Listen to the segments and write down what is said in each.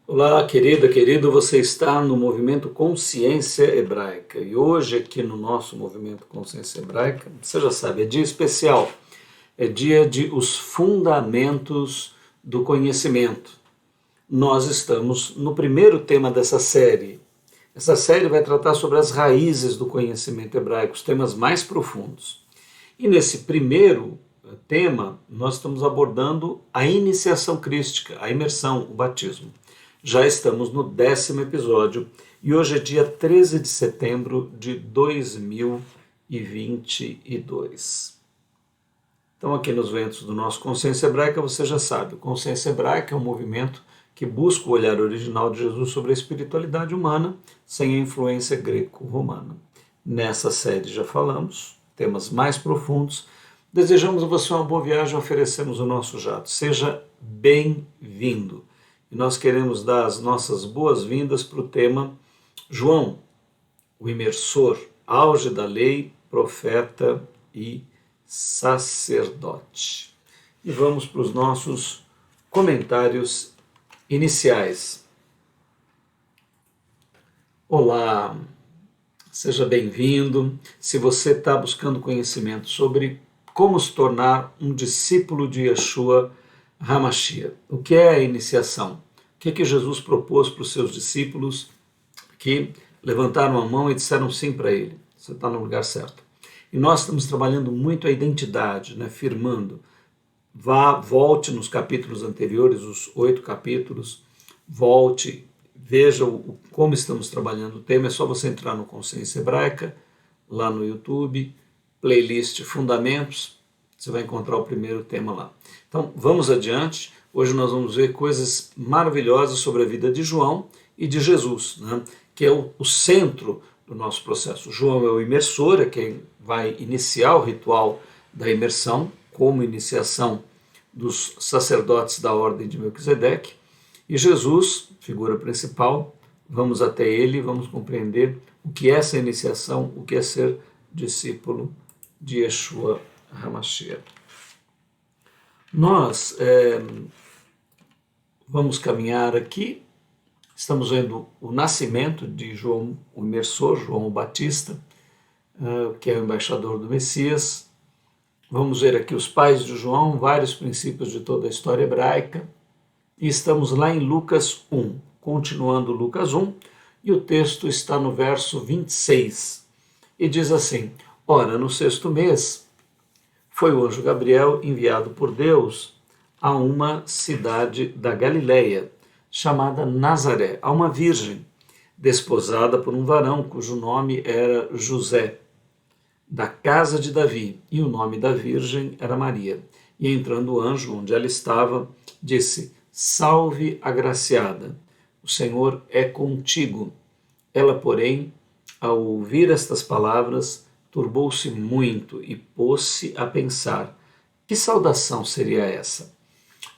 Olá, querida, querido, você está no movimento Consciência Hebraica e hoje aqui no nosso movimento Consciência Hebraica, você já sabe, é dia especial, é dia de os fundamentos do conhecimento. Nós estamos no primeiro tema dessa série. Essa série vai tratar sobre as raízes do conhecimento hebraico, os temas mais profundos. E nesse primeiro tema, nós estamos abordando a iniciação crística, a imersão, o batismo. Já estamos no 10º episódio e hoje é dia 13 de setembro de 2022. Então, aqui nos ventos do nosso Consciência Hebraica, você já sabe, o Consciência Hebraica é um movimento que busca o olhar original de Jesus sobre a espiritualidade humana sem a influência greco-romana. Nessa série já falamos, temas mais profundos. Desejamos a você uma boa viagem e oferecemos o nosso jato. Seja bem-vindo. E nós queremos dar as nossas boas-vindas para o tema João, o imersor, auge da lei, profeta e sacerdote. E vamos para os nossos comentários iniciais. Olá, seja bem-vindo. Se você está buscando conhecimento sobre como se tornar um discípulo de Yeshua HaMashiach, o que é a iniciação? O que Jesus propôs para os seus discípulos que levantaram a mão e disseram sim para ele? Você está no lugar certo. E nós estamos trabalhando muito a identidade, firmando. Volte nos capítulos anteriores, os 8 capítulos, volte, veja como estamos trabalhando o tema. É só você entrar no Consciência Hebraica, lá no YouTube, playlist Fundamentos, você vai encontrar o primeiro tema lá. Então, vamos adiante. Hoje nós vamos ver coisas maravilhosas sobre a vida de João e de Jesus, que é o centro do nosso processo. João é o imersor, é quem vai iniciar o ritual da imersão, como iniciação dos sacerdotes da ordem de Melquisedeque. E Jesus, figura principal, vamos até ele e vamos compreender o que é essa iniciação, o que é ser discípulo de Yeshua HaMashiach. Nós vamos caminhar aqui, estamos vendo o nascimento de João, o imersor, João o Batista, que é o embaixador do Messias. Vamos ver aqui os pais de João, vários princípios de toda a história hebraica. E estamos lá em Lucas 1, continuando Lucas 1, e o texto está no verso 26. E diz assim: Ora, no 6º mês, foi o anjo Gabriel enviado por Deus a uma cidade da Galileia, chamada Nazaré, a uma virgem, desposada por um varão cujo nome era José, da casa de Davi, e o nome da virgem era Maria. E entrando o anjo onde ela estava, disse: Salve, agraciada, o Senhor é contigo. Ela, porém, ao ouvir estas palavras, turbou-se muito e pôs-se a pensar: que saudação seria essa?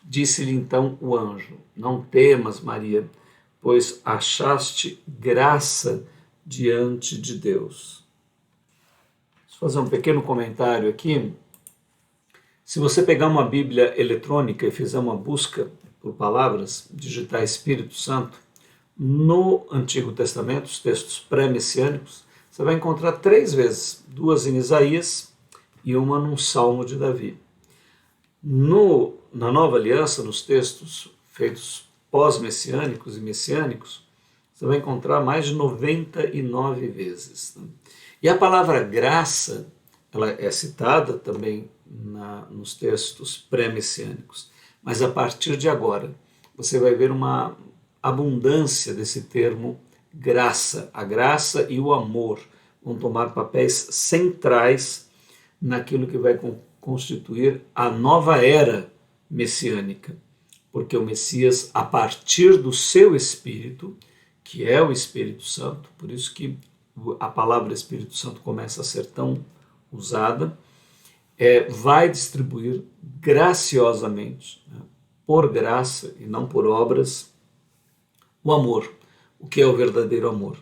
Disse-lhe então o anjo: Não temas, Maria, pois achaste graça diante de Deus. Vou fazer um pequeno comentário aqui. Se você pegar uma Bíblia eletrônica e fizer uma busca por palavras, digitar Espírito Santo, no Antigo Testamento, os textos pré-messiânicos, você vai encontrar 3 vezes, 2 em Isaías e uma num Salmo de Davi. Na Nova Aliança, nos textos feitos pós-messiânicos e messiânicos, você vai encontrar mais de 99 vezes. E a palavra graça, ela é citada também nos textos pré-messiânicos, mas a partir de agora você vai ver uma abundância desse termo graça. A graça e o amor vão tomar papéis centrais naquilo que vai constituir a nova era messiânica, porque o Messias, a partir do seu Espírito, que é o Espírito Santo, por isso que a palavra Espírito Santo começa a ser tão usada, vai distribuir graciosamente, por graça e não por obras, o amor. O que é o verdadeiro amor?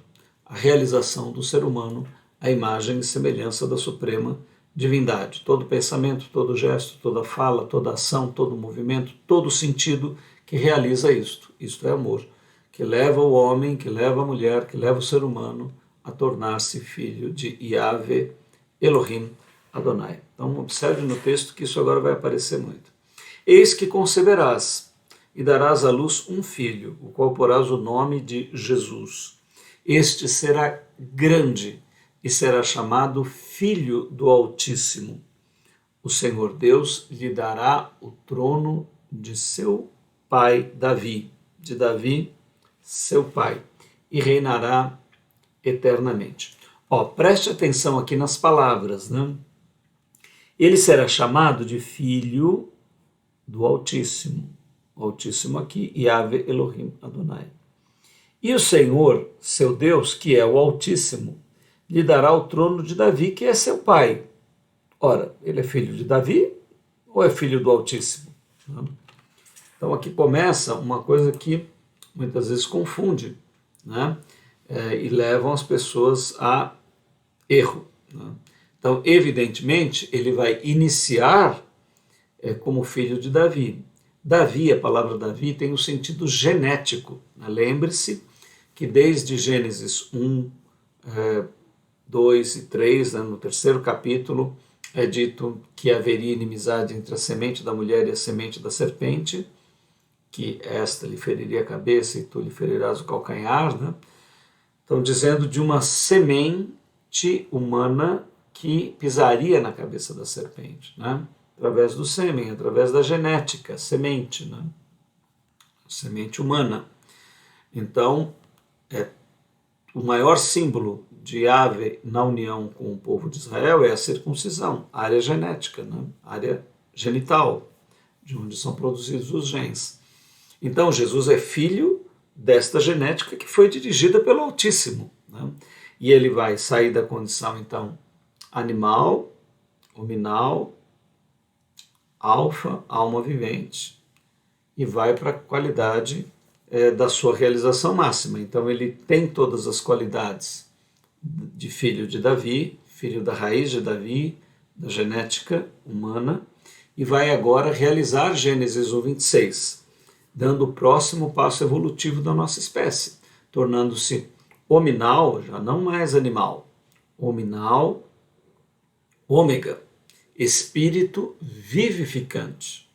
A realização do ser humano à imagem e semelhança da suprema divindade. Todo pensamento, todo gesto, toda fala, toda ação, todo movimento, todo sentido que realiza isto. Isto é amor, que leva o homem, que leva a mulher, que leva o ser humano a tornar-se filho de Yahvé Elohim Adonai. Então observe no texto que isso agora vai aparecer muito. Eis que conceberás e darás à luz um filho, o qual porás o nome de Jesus. Este será grande e será chamado Filho do Altíssimo. O Senhor Deus lhe dará o trono de seu pai Davi, de Davi, seu pai, e reinará eternamente. Preste atenção aqui nas palavras, né? Ele será chamado de Filho do Altíssimo. O Altíssimo aqui, Yahvé Elohim Adonai. E o Senhor, seu Deus, que é o Altíssimo, lhe dará o trono de Davi, que é seu pai. Ora, ele é filho de Davi ou é filho do Altíssimo? Então aqui começa uma coisa que muitas vezes confunde, né? E levam as pessoas a erro, né? Então, evidentemente, ele vai iniciar como filho de Davi. Davi, a palavra Davi, tem um sentido genético, né? Lembre-se que desde Gênesis 1, 2 e 3, né, no terceiro capítulo, é dito que haveria inimizade entre a semente da mulher e a semente da serpente, que esta lhe feriria a cabeça e tu lhe ferirás o calcanhar, né? Estão dizendo de uma semente humana que pisaria na cabeça da serpente, né? Através do sêmen, através da genética, semente, né? Semente humana. Então, o maior símbolo de Yahvé na união com o povo de Israel é a circuncisão, a área genética, né? A área genital, de onde são produzidos os genes. Então, Jesus é filho desta genética que foi dirigida pelo Altíssimo, né? E ele vai sair da condição, então, animal, hominal, alfa, alma vivente, e vai para a qualidade da sua realização máxima. Então, ele tem todas as qualidades de filho de Davi, filho da raiz de Davi, da genética humana, e vai agora realizar Gênesis 1:26, dando o próximo passo evolutivo da nossa espécie, tornando-se hominal, já não mais animal, hominal, ômega, espírito vivificante,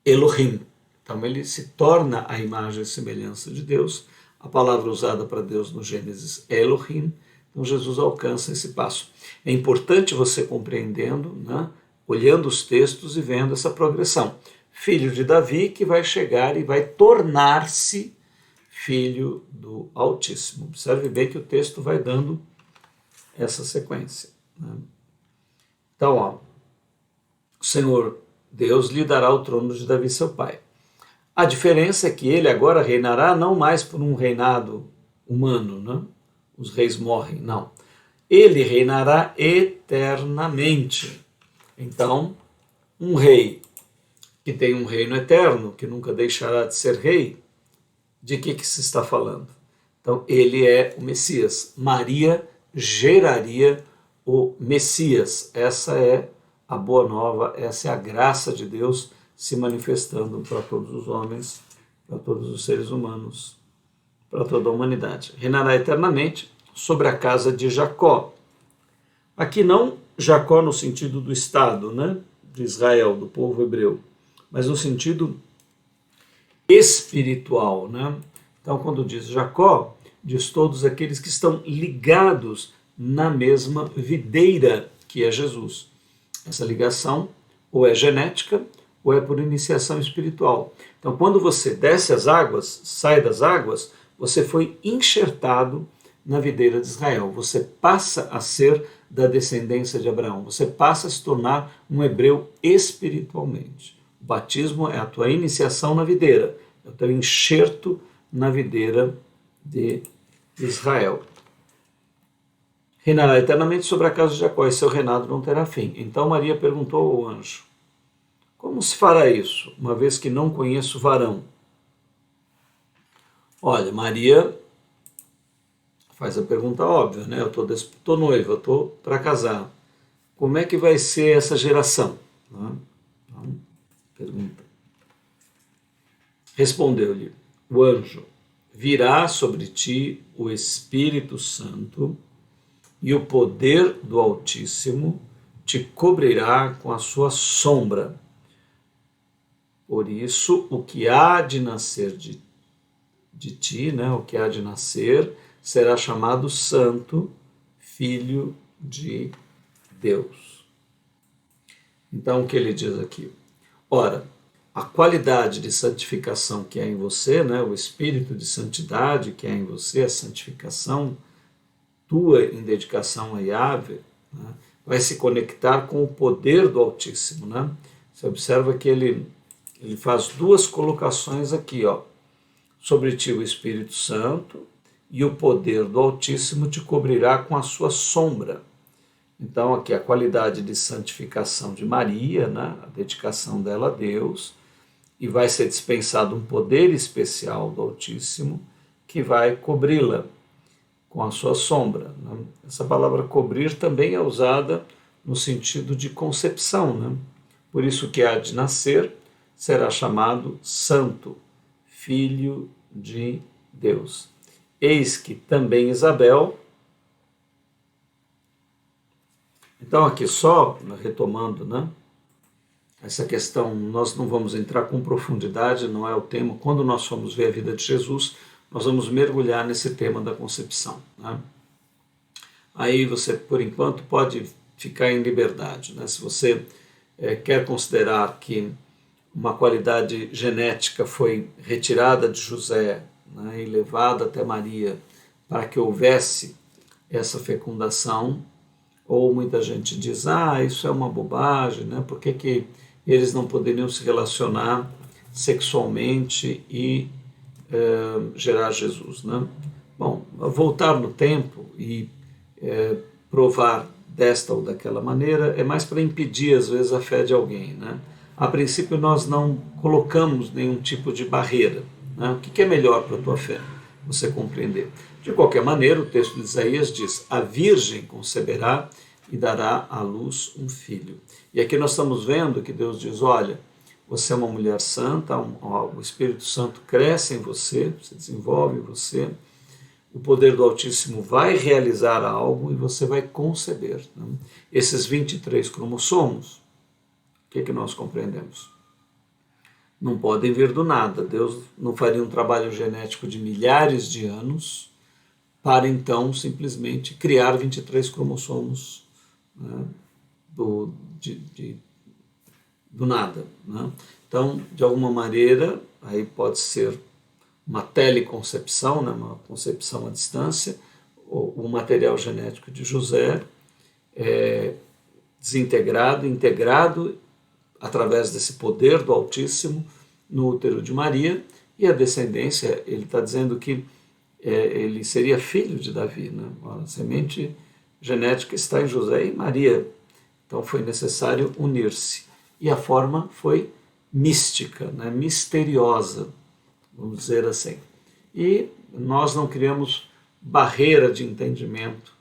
Elohim. Então ele se torna a imagem e semelhança de Deus. A palavra usada para Deus no Gênesis é Elohim. Então Jesus alcança esse passo. É importante você compreendendo, né, olhando os textos e vendo essa progressão. Filho de Davi que vai chegar e vai tornar-se filho do Altíssimo. Observe bem que o texto vai dando essa sequência, né? Então, o Senhor Deus lhe dará o trono de Davi, seu pai. A diferença é que ele agora reinará não mais por um reinado humano, né? Os reis morrem, não. Ele reinará eternamente. Então, um rei que tem um reino eterno, que nunca deixará de ser rei, de que se está falando? Então, ele é o Messias. Maria geraria o Messias. Essa é a boa nova, essa é a graça de Deus se manifestando para todos os homens, para todos os seres humanos, para toda a humanidade. Reinará eternamente sobre a casa de Jacó. Aqui não Jacó no sentido do Estado, né, de Israel, do povo hebreu, mas no sentido espiritual, né? Então, quando diz Jacó, diz todos aqueles que estão ligados na mesma videira que é Jesus. Essa ligação ou é genética ou é por iniciação espiritual. Então, quando você desce as águas, sai das águas, você foi enxertado na videira de Israel. Você passa a ser da descendência de Abraão. Você passa a se tornar um hebreu espiritualmente. O batismo é a tua iniciação na videira, é o teu enxerto na videira de Israel. Reinará eternamente sobre a casa de Jacó e seu reinado não terá fim. Então Maria perguntou ao anjo: como se fará isso, uma vez que não conheço varão? Olha, Maria faz a pergunta óbvia, né? Eu estou noiva, eu estou para casar. Como é que vai ser essa geração? Então, pergunta. Respondeu-lhe o anjo: virá sobre ti o Espírito Santo e o poder do Altíssimo te cobrirá com a sua sombra. Por isso, o que há de nascer de ti, né, o que há de nascer, será chamado Santo, Filho de Deus. Então, o que ele diz aqui? Ora, a qualidade de santificação que há em você, né, o espírito de santidade que há em você, a santificação tua em dedicação a Yahvé, né, vai se conectar com o poder do Altíssimo. Né? Você observa que ele faz duas colocações aqui, ó. Sobre ti o Espírito Santo e o poder do Altíssimo te cobrirá com a sua sombra. Então, aqui a qualidade de santificação de Maria, né? A dedicação dela a Deus, e vai ser dispensado um poder especial do Altíssimo que vai cobri-la com a sua sombra. Né? Essa palavra cobrir também é usada no sentido de concepção. Né? Por isso que há de nascer será chamado Santo, Filho de Deus. Eis que também Isabel. Então aqui só retomando, né? Essa questão, nós não vamos entrar com profundidade, não é o tema. Quando nós formos ver a vida de Jesus, nós vamos mergulhar nesse tema da concepção. Né? Aí você, por enquanto, pode ficar em liberdade. Né? Se você quer considerar que uma qualidade genética foi retirada de José, né, e levada até Maria para que houvesse essa fecundação, ou muita gente diz, isso é uma bobagem, né? Por que eles não poderiam se relacionar sexualmente e gerar Jesus, né? Bom, voltar no tempo e provar desta ou daquela maneira é mais para impedir, às vezes, a fé de alguém, né? A princípio, nós não colocamos nenhum tipo de barreira. Né? O que é melhor para a tua fé? Você compreender. De qualquer maneira, o texto de Isaías diz, a virgem conceberá e dará à luz um filho. E aqui nós estamos vendo que Deus diz, olha, você é uma mulher santa, o Espírito Santo cresce em você, se desenvolve em você, o poder do Altíssimo vai realizar algo e você vai conceber. Né? Esses 23 cromossomos, o que nós compreendemos? Não podem vir do nada. Deus não faria um trabalho genético de milhares de anos para então simplesmente criar 23 cromossomos, né, do nada. Né? Então, de alguma maneira, aí pode ser uma teleconcepção, né, uma concepção à distância, ou o material genético de José desintegrado, integrado através desse poder do Altíssimo no útero de Maria, e a descendência, ele está dizendo que ele seria filho de Davi. Né? A semente genética está em José e Maria, então foi necessário unir-se. E a forma foi mística, né? Misteriosa, vamos dizer assim. E nós não criamos barreira de entendimento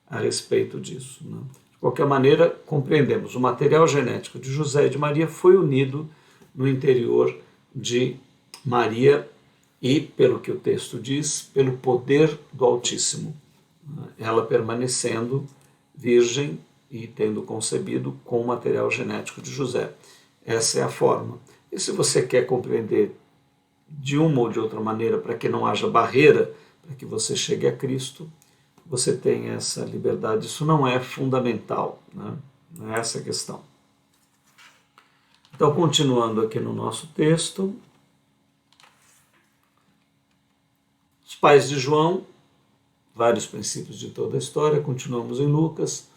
a respeito disso. Né? De qualquer maneira, compreendemos, o material genético de José e de Maria foi unido no interior de Maria e, pelo que o texto diz, pelo poder do Altíssimo. Ela permanecendo virgem e tendo concebido com o material genético de José. Essa é a forma. E se você quer compreender de uma ou de outra maneira, para que não haja barreira, para que você chegue a Cristo, você tem essa liberdade. Isso não é fundamental, né? Não é essa a questão. Então, continuando aqui no nosso texto, os pais de João, vários princípios de toda a história, continuamos em Lucas,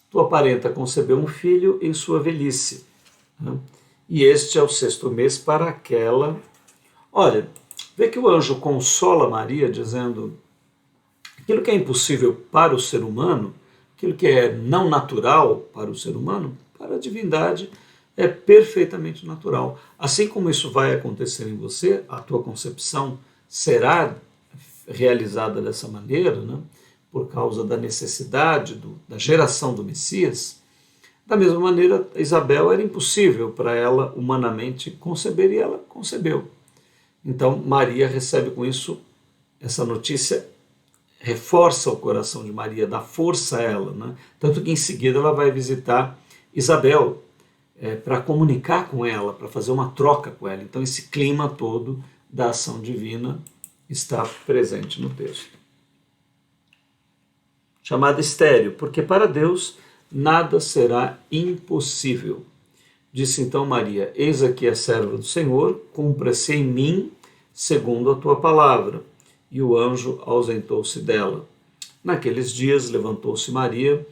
tu aparenta conceber um filho em sua velhice, né? E este é o 6º mês para aquela... Olha, vê que o anjo consola Maria dizendo... Aquilo que é impossível para o ser humano, aquilo que é não natural para o ser humano, para a divindade é perfeitamente natural. Assim como isso vai acontecer em você, a tua concepção será realizada dessa maneira, né, por causa da necessidade da geração do Messias. Da mesma maneira, Isabel era impossível para ela humanamente conceber e ela concebeu. Então Maria recebe com isso essa notícia reforça o coração de Maria, dá força a ela, né? Tanto que em seguida ela vai visitar Isabel para comunicar com ela, para fazer uma troca com ela. Então esse clima todo da ação divina está presente no texto. Chamada estéril, porque para Deus nada será impossível. Disse então Maria: eis aqui a serva do Senhor, cumpra-se em mim segundo a tua palavra. E o anjo ausentou-se dela. Naqueles dias levantou-se Maria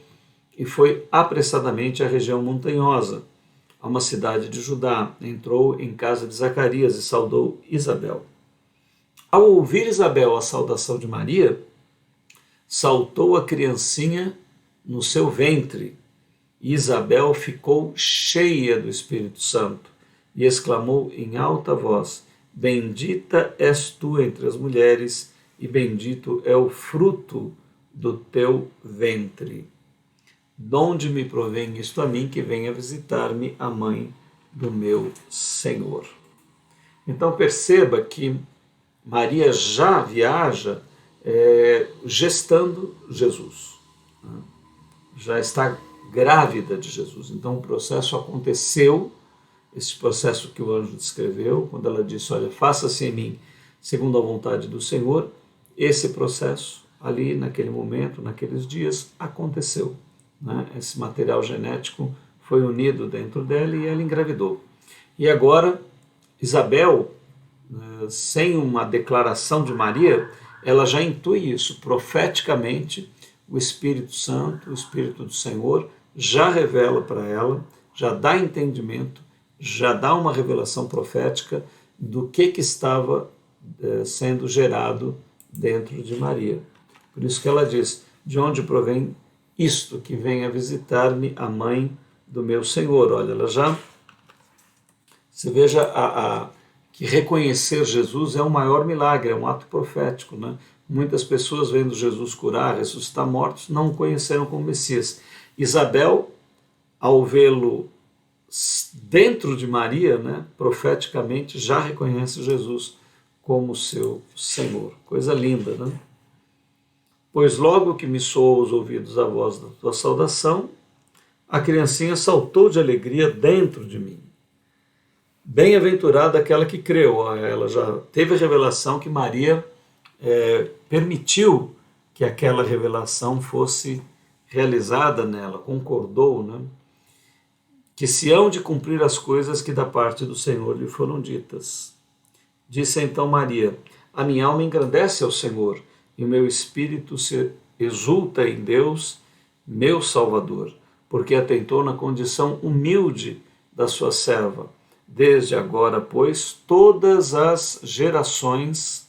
e foi apressadamente à região montanhosa, a uma cidade de Judá. Entrou em casa de Zacarias e saudou Isabel. Ao ouvir Isabel a saudação de Maria, saltou a criancinha no seu ventre. E Isabel ficou cheia do Espírito Santo e exclamou em alta voz: bendita és tu entre as mulheres, e bendito é o fruto do teu ventre. Donde me provém isto a mim, que venha visitar-me a mãe do meu Senhor. Então perceba que Maria já viaja gestando Jesus. Já está grávida de Jesus. Então o processo aconteceu, esse processo que o anjo descreveu, quando ela disse: olha, faça-se em mim segundo a vontade do Senhor. Esse processo ali, naquele momento, naqueles dias, aconteceu, né? Esse material genético foi unido dentro dela e ela engravidou. E agora, Isabel, sem uma declaração de Maria, ela já intui isso profeticamente. O Espírito Santo, o Espírito do Senhor, já revela para ela, já dá entendimento, já dá uma revelação profética do que estava sendo gerado dentro de Maria. Por isso que ela diz: de onde provém isto, que venha visitar-me a mãe do meu Senhor. Olha, ela já... Você veja que reconhecer Jesus é o maior milagre, é um ato profético, né? Muitas pessoas vendo Jesus curar, ressuscitar mortos, não o conheceram como Messias. Isabel, ao vê-lo dentro de Maria, né, profeticamente, já reconhece Jesus como seu Senhor. Coisa linda, né? Pois logo que me soou aos ouvidos a voz da tua saudação, a criancinha saltou de alegria dentro de mim. Bem-aventurada aquela que creu. Ela já teve a revelação que Maria permitiu que aquela revelação fosse realizada nela, concordou, né? Que se hão de cumprir as coisas que da parte do Senhor lhe foram ditas. Disse então Maria: a minha alma engrandece ao Senhor, e o meu espírito se exulta em Deus, meu Salvador, porque atentou na condição humilde da sua serva. Desde agora, pois, todas as gerações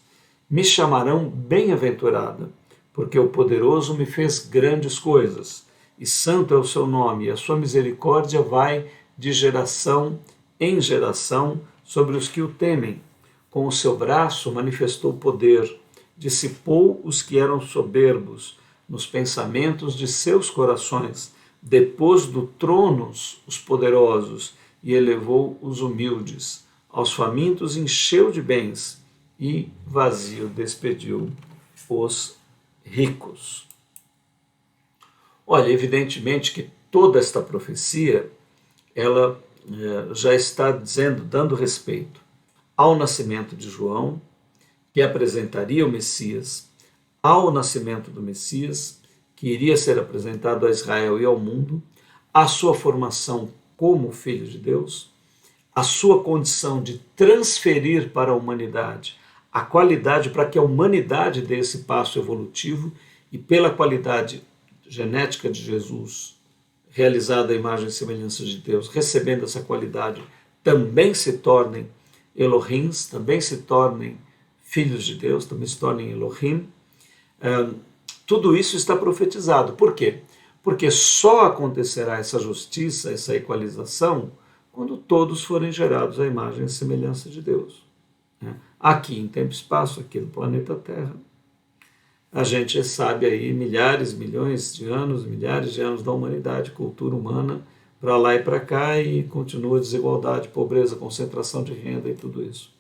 me chamarão bem-aventurada, porque o poderoso me fez grandes coisas, e santo é o seu nome, e a sua misericórdia vai de geração em geração sobre os que o temem. Com o seu braço manifestou poder, dissipou os que eram soberbos nos pensamentos de seus corações, depôs do trono os poderosos e elevou os humildes. Aos famintos encheu de bens e vazio despediu os ricos. Olha, evidentemente que toda esta profecia, ela já está dando respeito ao nascimento de João, que apresentaria o Messias, ao nascimento do Messias, que iria ser apresentado a Israel e ao mundo, à sua formação como Filho de Deus, a sua condição de transferir para a humanidade a qualidade, para que a humanidade dê esse passo evolutivo e pela qualidade genética de Jesus, realizada à imagem e semelhança de Deus, recebendo essa qualidade, também se tornem Elohims, também se tornem filhos de Deus, também se tornem Elohim. Tudo isso está profetizado. Por quê? Porque só acontecerá essa justiça, essa equalização, quando todos forem gerados à imagem e semelhança de Deus. Aqui em tempo e espaço, aqui no planeta Terra, a gente sabe aí milhares, milhões de anos, milhares de anos da humanidade, cultura humana, para lá e para cá, e continua desigualdade, pobreza, concentração de renda e tudo isso.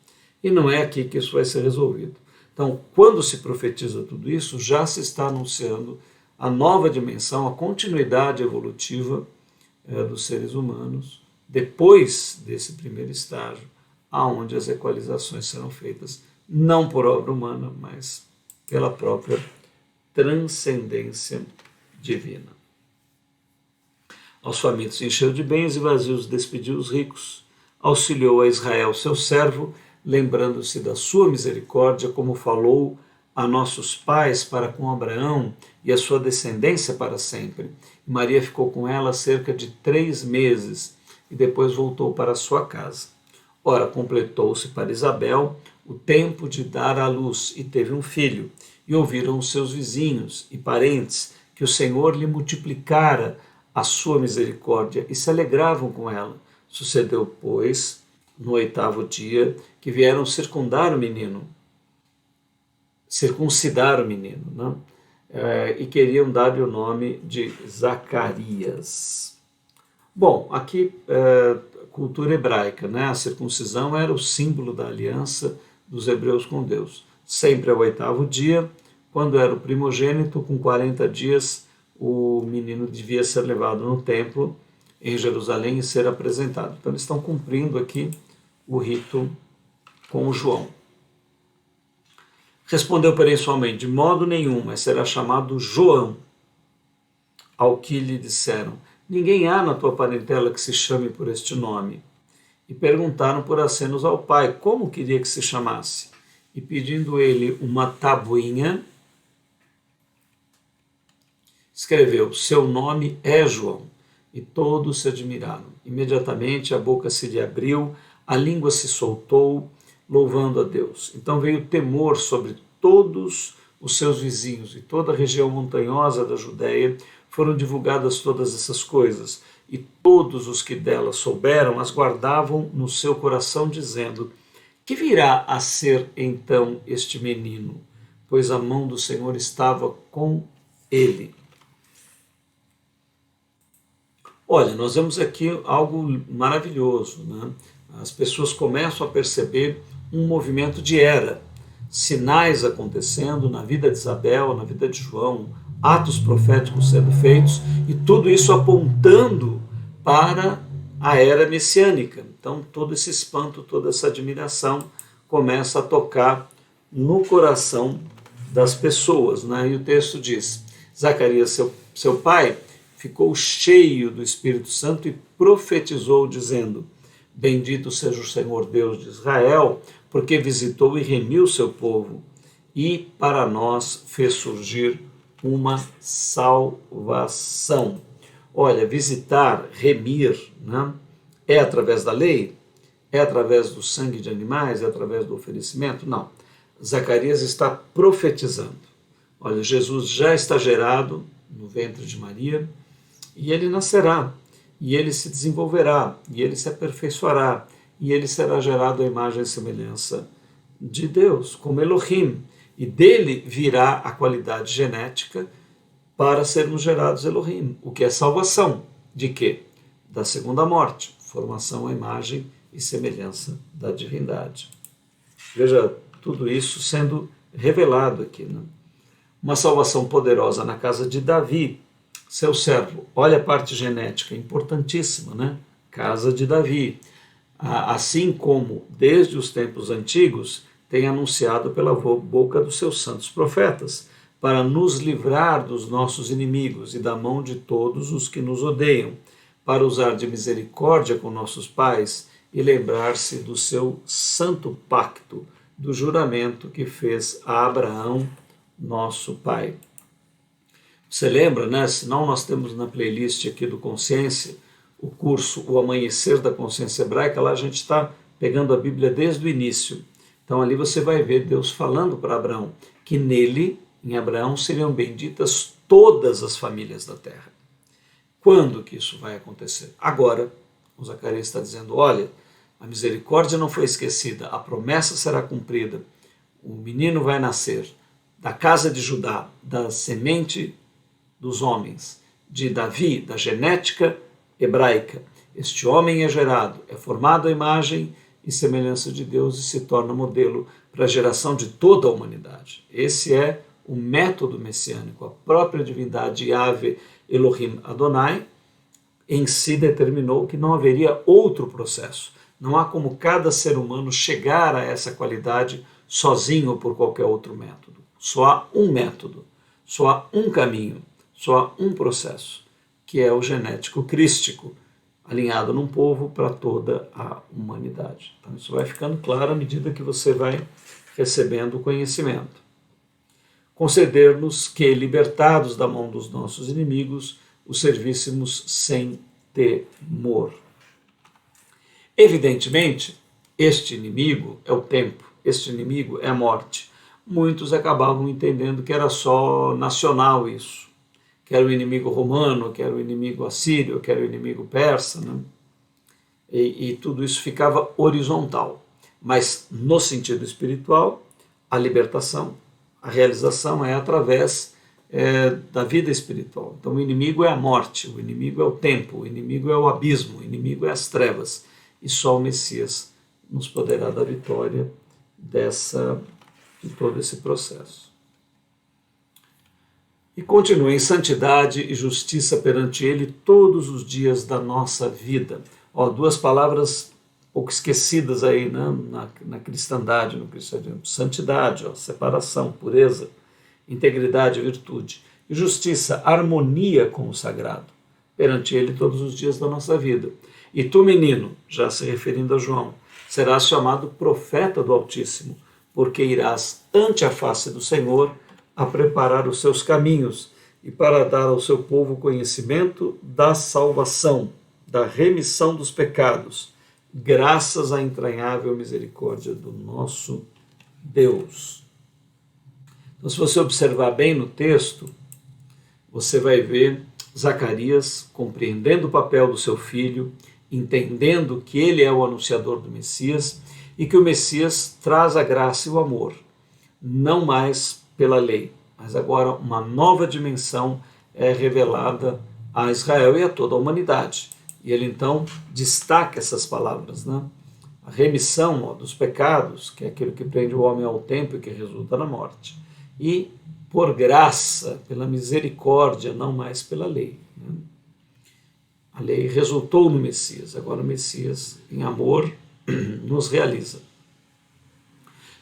E não é aqui que isso vai ser resolvido. Então, quando se profetiza tudo isso, já se está anunciando a nova dimensão, a continuidade evolutiva dos seres humanos, depois desse primeiro estágio, aonde as equalizações serão feitas, não por obra humana, mas pela própria transcendência divina. Aos famintos encheu de bens e vazios despediu os ricos. Auxiliou a Israel, seu servo, lembrando-se da sua misericórdia, como falou a nossos pais para com Abraão e a sua descendência para sempre. E Maria ficou com ela cerca de 3 meses e depois voltou para sua casa. Ora, completou-se para Isabel o tempo de dar à luz e teve um filho. E ouviram os seus vizinhos e parentes que o Senhor lhe multiplicara a sua misericórdia e se alegravam com ela. Sucedeu, pois, no 8º dia, que vieram circuncidar o menino, não? E queriam dar-lhe o nome de Zacarias. Bom, aqui, cultura hebraica, né? A circuncisão era o símbolo da aliança dos hebreus com Deus. Sempre ao 8º dia, quando era o primogênito, com 40 dias, o menino devia ser levado no templo em Jerusalém e ser apresentado. Então eles estão cumprindo aqui o rito com João. Respondeu, porém, sua mãe, de modo nenhum, mas será chamado João. Ao que lhe disseram, ninguém há na tua parentela que se chame por este nome. E perguntaram por acenos ao pai, como queria que se chamasse. E pedindo ele uma tabuinha, escreveu, seu nome é João. E todos se admiraram. Imediatamente a boca se lhe abriu, a língua se soltou, louvando a Deus. Então veio temor sobre todos os seus vizinhos e toda a região montanhosa da Judéia. Foram divulgadas todas essas coisas. E todos os que dela souberam as guardavam no seu coração, dizendo, que virá a ser então este menino? Pois a mão do Senhor estava com ele. Olha, nós vemos aqui algo maravilhoso, né? As pessoas começam a perceber um movimento de era, sinais acontecendo na vida de Isabel, na vida de João, atos proféticos sendo feitos e tudo isso apontando para a era messiânica. Então todo esse espanto, toda essa admiração começa a tocar no coração das pessoas, né? E o texto diz, Zacarias, seu pai, ficou cheio do Espírito Santo e profetizou, dizendo, bendito seja o Senhor Deus de Israel, porque visitou e remiu o seu povo, e para nós fez surgir uma salvação. Olha, visitar, remir, né? É através da lei? É através do sangue de animais? É através do oferecimento? Não. Zacarias está profetizando. Olha, Jesus já está gerado no ventre de Maria, e ele nascerá, e ele se desenvolverá, e ele se aperfeiçoará, e ele será gerado à imagem e semelhança de Deus, como Elohim, e dele virá a qualidade genética para sermos gerados Elohim, o que é salvação. De quê? Da segunda morte, formação à imagem e semelhança da divindade. Veja tudo isso sendo revelado aqui, né? Uma salvação poderosa na casa de Davi, seu servo. Olha a parte genética, importantíssima, né? Casa de Davi. Assim como, desde os tempos antigos, tem anunciado pela boca dos seus santos profetas, para nos livrar dos nossos inimigos e da mão de todos os que nos odeiam, para usar de misericórdia com nossos pais e lembrar-se do seu santo pacto, do juramento que fez a Abraão, nosso pai. Você lembra, né? Senão nós temos na playlist aqui do Consciência o curso O Amanhecer da Consciência Hebraica, lá a gente está pegando a Bíblia desde o início. Então ali você vai ver Deus falando para Abraão que nele, em Abraão, seriam benditas todas as famílias da terra. Quando que isso vai acontecer? Agora, o Zacarias está dizendo, olha, a misericórdia não foi esquecida, a promessa será cumprida, o menino vai nascer da casa de Judá, da semente dos homens, de Davi, da genética hebraica. Este homem é gerado, é formado à imagem e semelhança de Deus e se torna modelo para a geração de toda a humanidade. Esse é o método messiânico, a própria divindade Yahvé Elohim Adonai em si determinou que não haveria outro processo. Não há como cada ser humano chegar a essa qualidade sozinho por qualquer outro método. Só há um método, só há um caminho, só há um processo, que é o genético crístico, alinhado num povo para toda a humanidade. Então isso vai ficando claro à medida que você vai recebendo o conhecimento. Conceder-nos que, libertados da mão dos nossos inimigos, os servíssemos sem temor. Evidentemente, este inimigo é o tempo, este inimigo é a morte. Muitos acabavam entendendo que era só nacional isso, que era o inimigo romano, que era o inimigo assírio, que era o inimigo persa, né? E tudo isso ficava horizontal. Mas, no sentido espiritual, a libertação, a realização é através da vida espiritual. Então o inimigo é a morte, o inimigo é o tempo, o inimigo é o abismo, o inimigo é as trevas. E só o Messias nos poderá dar vitória de todo esse processo. E continue em santidade e justiça perante Ele todos os dias da nossa vida. Duas palavras pouco esquecidas aí, né? na cristandade, no cristianismo. Santidade, separação, pureza, integridade e virtude. E justiça, harmonia com o sagrado, perante Ele todos os dias da nossa vida. E tu, menino, já se referindo a João, serás chamado profeta do Altíssimo, porque irás ante a face do Senhor a preparar os seus caminhos e para dar ao seu povo conhecimento da salvação, da remissão dos pecados, graças à entranhável misericórdia do nosso Deus. Então, se você observar bem no texto, você vai ver Zacarias compreendendo o papel do seu filho, entendendo que ele é o anunciador do Messias e que o Messias traz a graça e o amor, não mais pela lei, mas agora uma nova dimensão é revelada a Israel e a toda a humanidade. E ele então destaca essas palavras, né? A remissão dos pecados, que é aquilo que prende o homem ao tempo e que resulta na morte. E por graça, pela misericórdia, não mais pela lei. Né? A lei resultou no Messias, agora o Messias, em amor, nos realiza.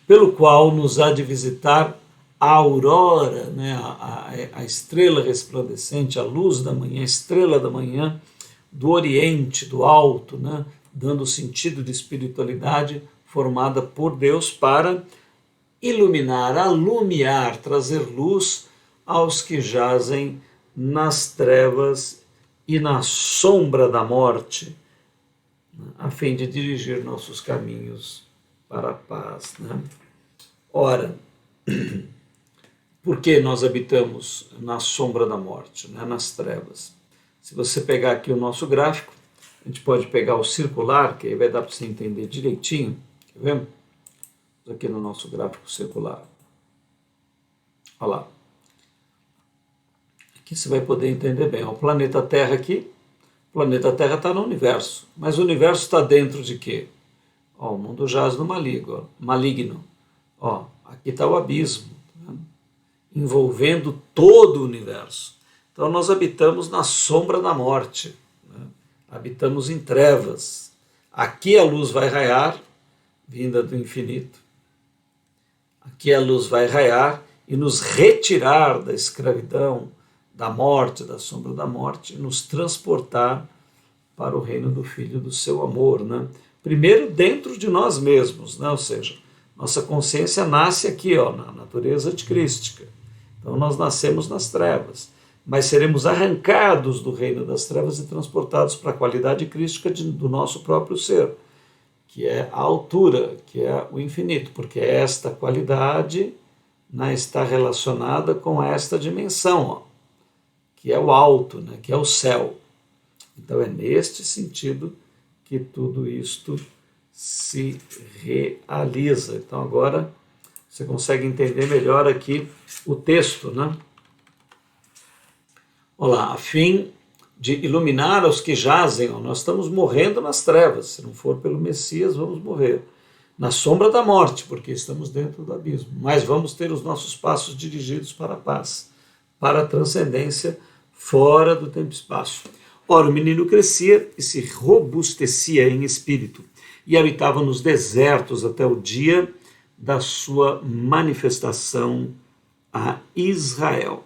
Pelo qual nos há de visitar a aurora, né? a estrela resplandecente, a luz da manhã, a estrela da manhã, do Oriente, do Alto, né? Dando sentido de espiritualidade formada por Deus para iluminar, alumiar, trazer luz aos que jazem nas trevas e na sombra da morte, a fim de dirigir nossos caminhos para a paz. Né? Ora, por que nós habitamos na sombra da morte, né? Nas trevas? Se você pegar aqui o nosso gráfico, a gente pode pegar o circular, que aí vai dar para você entender direitinho. Quer ver? Aqui no nosso gráfico circular. Olha lá. Aqui você vai poder entender bem. O planeta Terra aqui, o planeta Terra está no universo. Mas o universo está dentro de quê? O mundo jaz no maligno. Aqui está o abismo, tá? Envolvendo todo o universo. Então nós habitamos na sombra da morte, né? Habitamos em trevas. Aqui a luz vai raiar, vinda do infinito. Aqui a luz vai raiar e nos retirar da escravidão, da morte, da sombra da morte, e nos transportar para o reino do Filho do seu amor. Né? Primeiro dentro de nós mesmos, né? Ou seja, nossa consciência nasce aqui, na natureza anticrística. Então nós nascemos nas trevas, mas seremos arrancados do reino das trevas e transportados para a qualidade crística do nosso próprio ser, que é a altura, que é o infinito, porque esta qualidade, né, está relacionada com esta dimensão, que é o alto, né, que é o céu. Então é neste sentido que tudo isto se realiza. Então agora você consegue entender melhor aqui o texto, né? Olá, a fim de iluminar os que jazem, nós estamos morrendo nas trevas, se não for pelo Messias, vamos morrer. na sombra da morte, porque estamos dentro do abismo, mas vamos ter os nossos passos dirigidos para a paz, para a transcendência fora do tempo e espaço. Ora, o menino crescia e se robustecia em espírito, e habitava nos desertos até o dia da sua manifestação a Israel.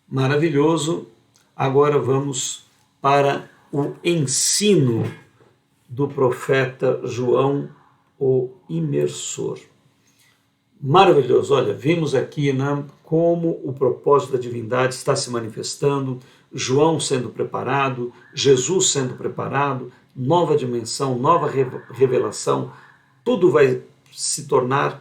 Maravilhoso. Agora vamos para o ensino do profeta João, o imersor. Maravilhoso. Olha, vimos aqui, né, como o propósito da divindade está se manifestando, João sendo preparado, Jesus sendo preparado, nova dimensão, nova revelação, tudo vai se tornar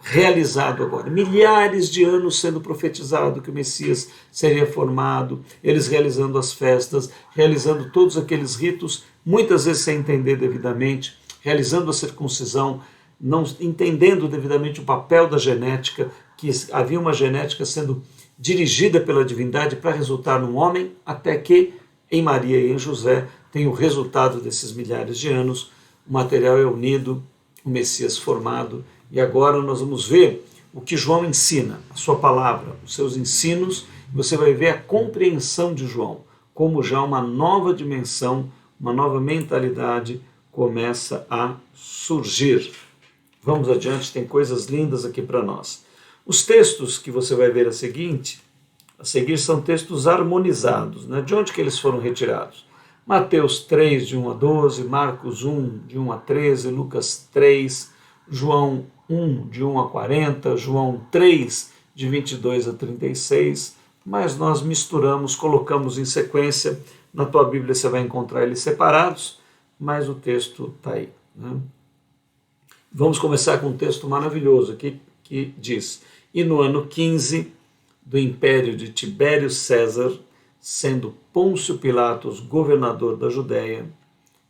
realizado agora. Milhares de anos sendo profetizado que o Messias seria formado, eles realizando as festas, realizando todos aqueles ritos, muitas vezes sem entender devidamente, realizando a circuncisão, não entendendo devidamente o papel da genética, que havia uma genética sendo dirigida pela divindade para resultar num homem, até que em Maria e em José tem o resultado desses milhares de anos, o material é unido, o Messias formado, e agora nós vamos ver o que João ensina, a sua palavra, os seus ensinos, você vai ver a compreensão de João, como já uma nova dimensão, uma nova mentalidade começa a surgir. Vamos adiante, tem coisas lindas aqui para nós. Os textos que você vai ver a seguir são textos harmonizados, né? De onde que eles foram retirados? Mateus 3, de 1 a 12, Marcos 1, de 1 a 13, Lucas 3, João 1, de 1 a 40, João 3, de 22 a 36, mas nós misturamos, colocamos em sequência. Na tua Bíblia você vai encontrar eles separados, mas o texto está aí, né? Vamos começar com um texto maravilhoso aqui que diz: e no ano 15 do império de Tibério César, sendo Pôncio Pilatos governador da Judéia,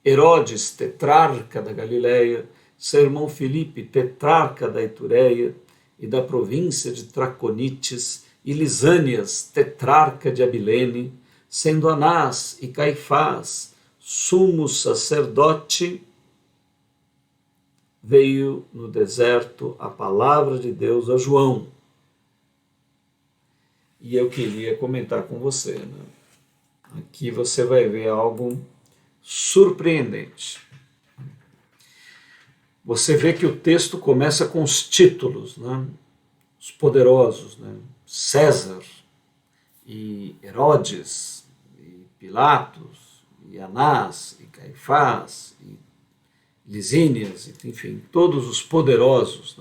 Herodes tetrarca da Galileia, seu irmão Filipe tetrarca da Itureia e da província de Traconites, e Lisânias tetrarca de Abilene, sendo Anás e Caifás sumo sacerdote, veio no deserto a palavra de Deus a João. E eu queria comentar com você, né? Aqui você vai ver algo surpreendente. Você vê que o texto começa com os títulos, né? Os poderosos, né? César, e Herodes, e Pilatos, e Anás, e Caifás, e Lisínias, enfim, todos os poderosos,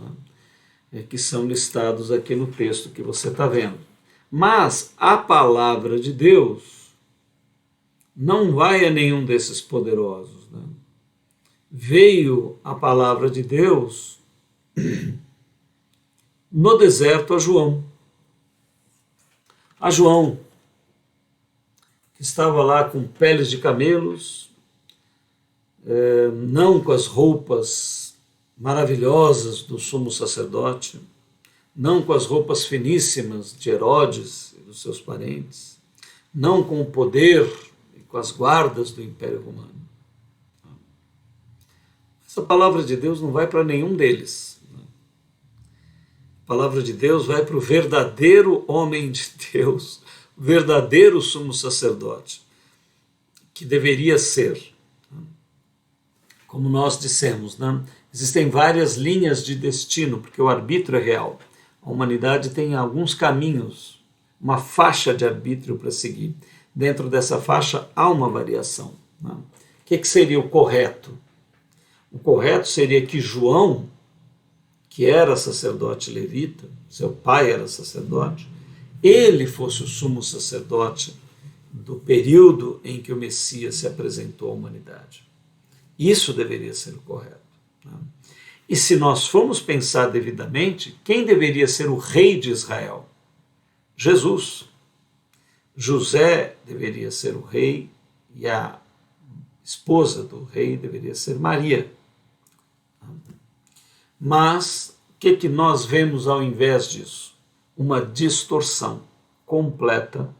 né, que são listados aqui no texto que você está vendo. Mas a palavra de Deus não vai a nenhum desses poderosos, né? Veio a palavra de Deus no deserto a João. A João, que estava lá com peles de camelos, não com as roupas maravilhosas do sumo sacerdote, não com as roupas finíssimas de Herodes e dos seus parentes, não com o poder e com as guardas do Império Romano. Essa palavra de Deus não vai para nenhum deles. A palavra de Deus vai para o verdadeiro homem de Deus, o verdadeiro sumo sacerdote, que deveria ser. Como nós dissemos, né? Existem várias linhas de destino, porque o arbítrio é real. A humanidade tem alguns caminhos, uma faixa de arbítrio para seguir. Dentro dessa faixa há uma variação, né? O que seria o correto? O correto seria que João, que era sacerdote levita, seu pai era sacerdote, ele fosse o sumo sacerdote do período em que o Messias se apresentou à humanidade. Isso deveria ser o correto, né? E se nós formos pensar devidamente, quem deveria ser o rei de Israel? Jesus. José deveria ser o rei e a esposa do rei deveria ser Maria. Mas o que nós vemos ao invés disso? Uma distorção completa,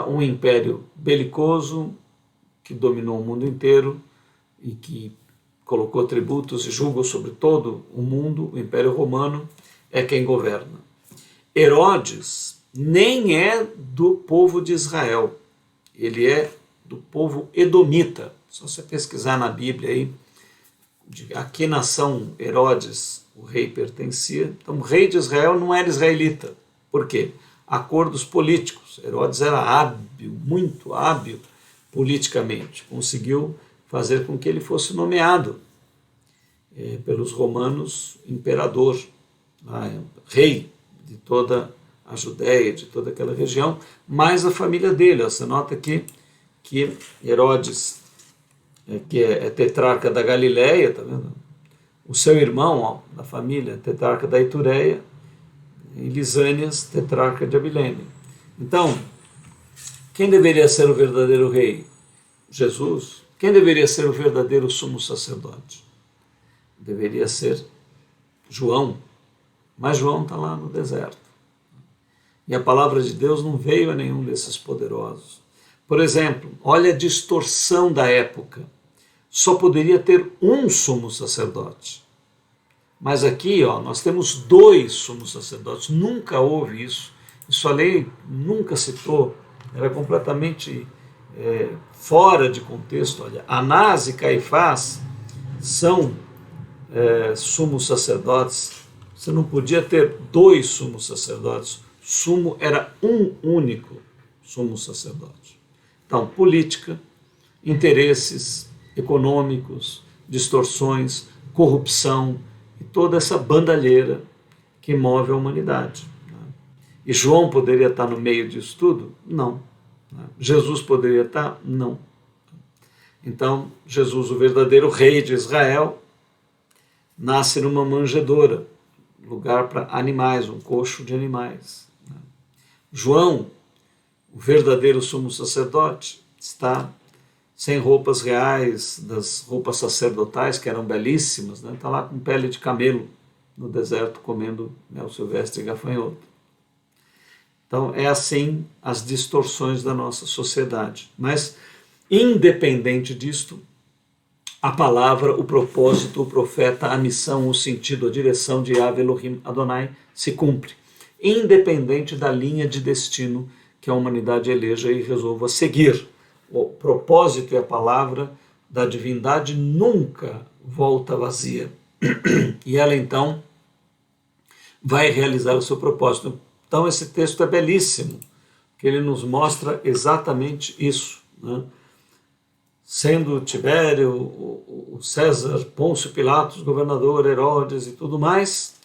um império belicoso que dominou o mundo inteiro e que colocou tributos e julgou sobre todo o mundo, o Império Romano é quem governa. Herodes nem é do povo de Israel, ele é do povo edomita. Só você pesquisar na Bíblia aí, a que nação Herodes, o rei, pertencia. Então, o rei de Israel não era israelita. Por quê? Acordos políticos. Herodes era hábil, muito hábil politicamente. Conseguiu fazer com que ele fosse nomeado pelos romanos imperador, rei de toda a Judéia, de toda aquela região, mais a família dele. Você nota aqui que Herodes, que é tetrarca da Galileia, tá vendo? O seu irmão da família, tetrarca da Itureia, e Lisânias, tetrarca de Abilene. Então, quem deveria ser o verdadeiro rei? Jesus. Quem deveria ser o verdadeiro sumo sacerdote? Deveria ser João, mas João está lá no deserto. E a palavra de Deus não veio a nenhum desses poderosos. Por exemplo, olha a distorção da época. Só poderia ter um sumo sacerdote. Mas aqui nós temos 2 sumos sacerdotes. Nunca houve isso. Isso a lei nunca citou. Era completamente fora de contexto. Olha, Anás e Caifás são sumos sacerdotes. Você não podia ter 2 sumos sacerdotes. Sumo era um único sumo sacerdote. Então, política, interesses econômicos, distorções, corrupção e toda essa bandalheira que move a humanidade. E João poderia estar no meio disso tudo? Não. Jesus poderia estar? Não. Então, Jesus, o verdadeiro rei de Israel, nasce numa manjedoura, lugar para animais, um coxo de animais. João, o verdadeiro sumo sacerdote, está sem roupas reais, das roupas sacerdotais, que eram belíssimas, está lá com pele de camelo no deserto, comendo mel silvestre e gafanhoto. Então, é assim as distorções da nossa sociedade. Mas, independente disto, a palavra, o propósito, o profeta, a missão, o sentido, a direção de Yahvé Elohim Adonai se cumpre, independente da linha de destino que a humanidade eleja e resolva seguir. O propósito e a palavra da divindade nunca volta vazia. E ela, então, vai realizar o seu propósito. Então, esse texto é belíssimo, que ele nos mostra exatamente isso. Sendo Tibério, o César, Pôncio Pilatos, governador, Herodes e tudo mais,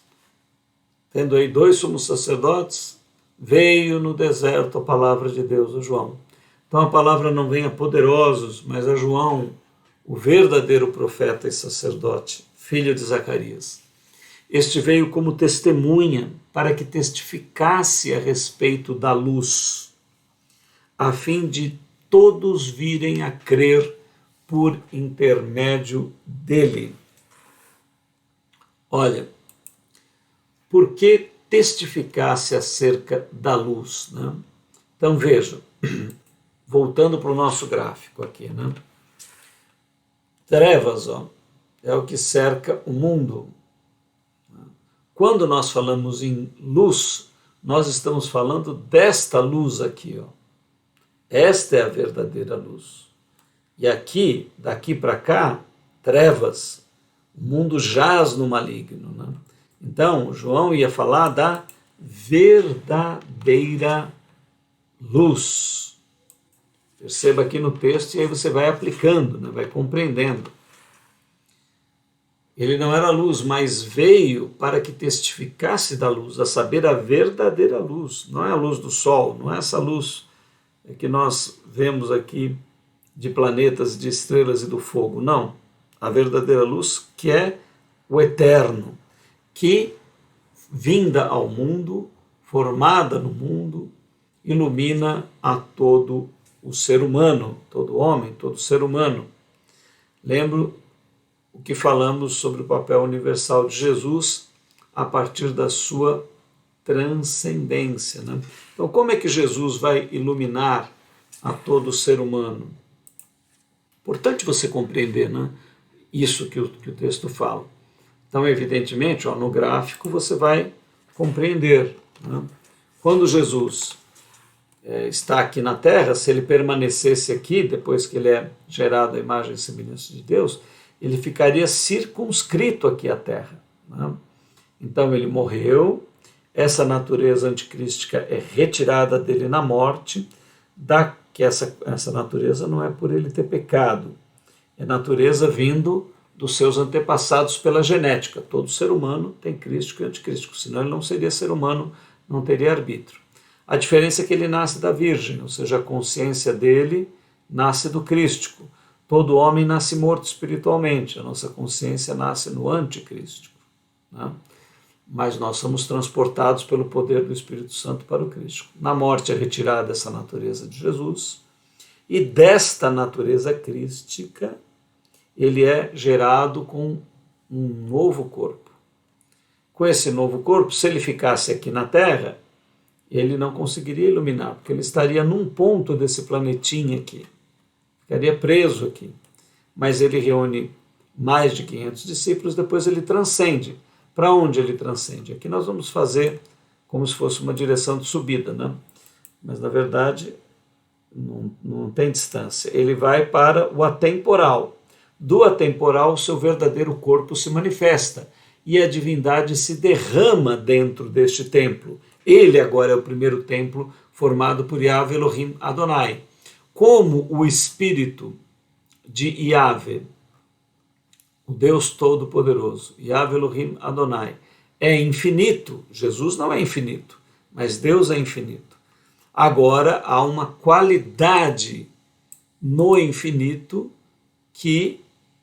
tendo aí 2 sumos sacerdotes, veio no deserto a palavra de Deus a João. Então a palavra não vem a poderosos, mas a João, o verdadeiro profeta e sacerdote, filho de Zacarias. Este veio como testemunha para que testificasse a respeito da luz, a fim de todos virem a crer por intermédio dele. Olha, por que testificasse acerca da luz? Então veja, voltando para o nosso gráfico aqui, trevas é o que cerca o mundo. Quando nós falamos em luz, nós estamos falando desta luz aqui. Esta é a verdadeira luz. E aqui, daqui para cá, trevas. O mundo jaz no maligno. Então, João ia falar da verdadeira luz. Perceba aqui no texto e aí você vai aplicando, vai compreendendo. Ele não era luz, mas veio para que testificasse da luz, a saber, a verdadeira luz. Não é a luz do sol, não é essa luz que nós vemos aqui de planetas, de estrelas e do fogo. Não. A verdadeira luz que é o eterno, que, vinda ao mundo, formada no mundo, ilumina a todo o ser humano, todo homem, todo ser humano. Lembro o que falamos sobre o papel universal de Jesus a partir da sua transcendência. Então, como é que Jesus vai iluminar a todo ser humano? Importante você compreender, isso que o texto fala. Então, evidentemente, no gráfico você vai compreender. Né? Quando Jesus está aqui na Terra, se ele permanecesse aqui, depois que ele é gerado à imagem e semelhança de Deus, ele ficaria circunscrito aqui à Terra. Né? Então ele morreu, essa natureza anticrística é retirada dele na morte, que essa natureza não é por ele ter pecado, é natureza vindo dos seus antepassados pela genética. Todo ser humano tem crístico e anticrístico, senão ele não seria ser humano, não teria arbítrio. A diferença é que ele nasce da Virgem, ou seja, a consciência dele nasce do crístico. Todo homem nasce morto espiritualmente, a nossa consciência nasce no anticrístico. Né? Mas nós somos transportados pelo poder do Espírito Santo para o crístico. Na morte é retirada essa natureza de Jesus, e desta natureza crística ele é gerado com um novo corpo. Com esse novo corpo, se ele ficasse aqui na Terra, ele não conseguiria iluminar, porque ele estaria num ponto desse planetinha aqui, ficaria preso aqui. Mas ele reúne mais de 500 discípulos, depois ele transcende. Para onde ele transcende? Aqui nós vamos fazer como se fosse uma direção de subida, né? Mas na verdade não tem distância. Ele vai para o atemporal. Do atemporal, o seu verdadeiro corpo se manifesta e a divindade se derrama dentro deste templo. Ele agora é o primeiro templo formado por Yahvé Elohim Adonai. Como o espírito de Yahvé, o Deus Todo-Poderoso, Yahvé Elohim Adonai, é infinito, Jesus não é infinito, mas Deus é infinito. Agora há uma qualidade no infinito que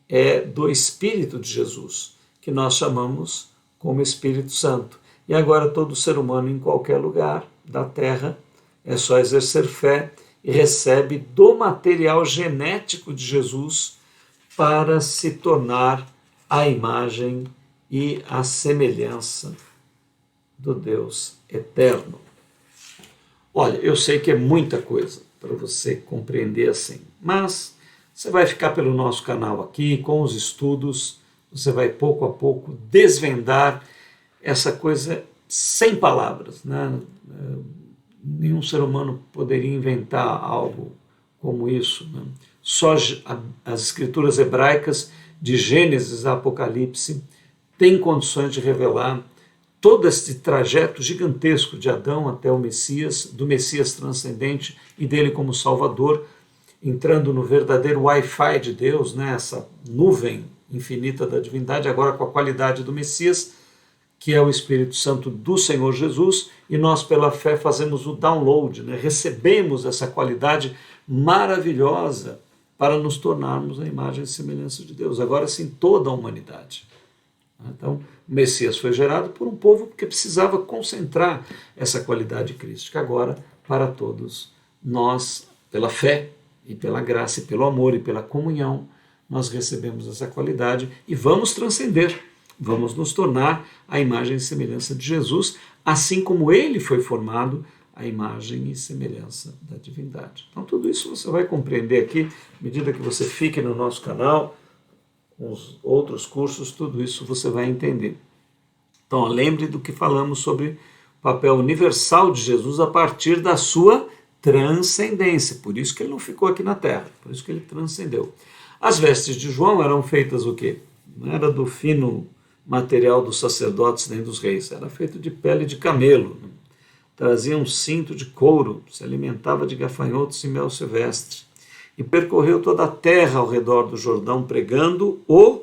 é do Espírito de Jesus, que nós chamamos como Espírito Santo. E agora todo ser humano em qualquer lugar da Terra é só exercer fé e recebe do material genético de Jesus para se tornar a imagem e a semelhança do Deus eterno. Olha, eu sei que é muita coisa para você compreender assim, mas você vai ficar pelo nosso canal aqui, com os estudos, você vai pouco a pouco desvendar essa coisa sem palavras, né? Nenhum ser humano poderia inventar algo como isso, né? Só as escrituras hebraicas, de Gênesis a Apocalipse, têm condições de revelar todo este trajeto gigantesco de Adão até o Messias, do Messias transcendente e dele como Salvador, entrando no verdadeiro Wi-Fi de Deus, né? Essa nuvem infinita da divindade, agora com a qualidade do Messias, que é o Espírito Santo do Senhor Jesus, e nós pela fé fazemos o download, né? Recebemos essa qualidade maravilhosa para nos tornarmos a imagem e semelhança de Deus, agora sim toda a humanidade. Então, o Messias foi gerado por um povo que precisava concentrar essa qualidade crística. Agora, para todos nós, pela fé e pela graça e pelo amor e pela comunhão, nós recebemos essa qualidade e vamos transcender, vamos nos tornar a imagem e semelhança de Jesus, assim como ele foi formado a imagem e semelhança da divindade. Então tudo isso você vai compreender aqui, à medida que você fique no nosso canal, com os outros cursos, tudo isso você vai entender. Então lembre do que falamos sobre o papel universal de Jesus a partir da sua transcendência, por isso que ele não ficou aqui na Terra, por isso que ele transcendeu. As vestes de João eram feitas o quê? Não era do fino material dos sacerdotes nem dos reis, era feito de pele de camelo, trazia um cinto de couro, se alimentava de gafanhotos e mel silvestre, e percorreu toda a terra ao redor do Jordão pregando o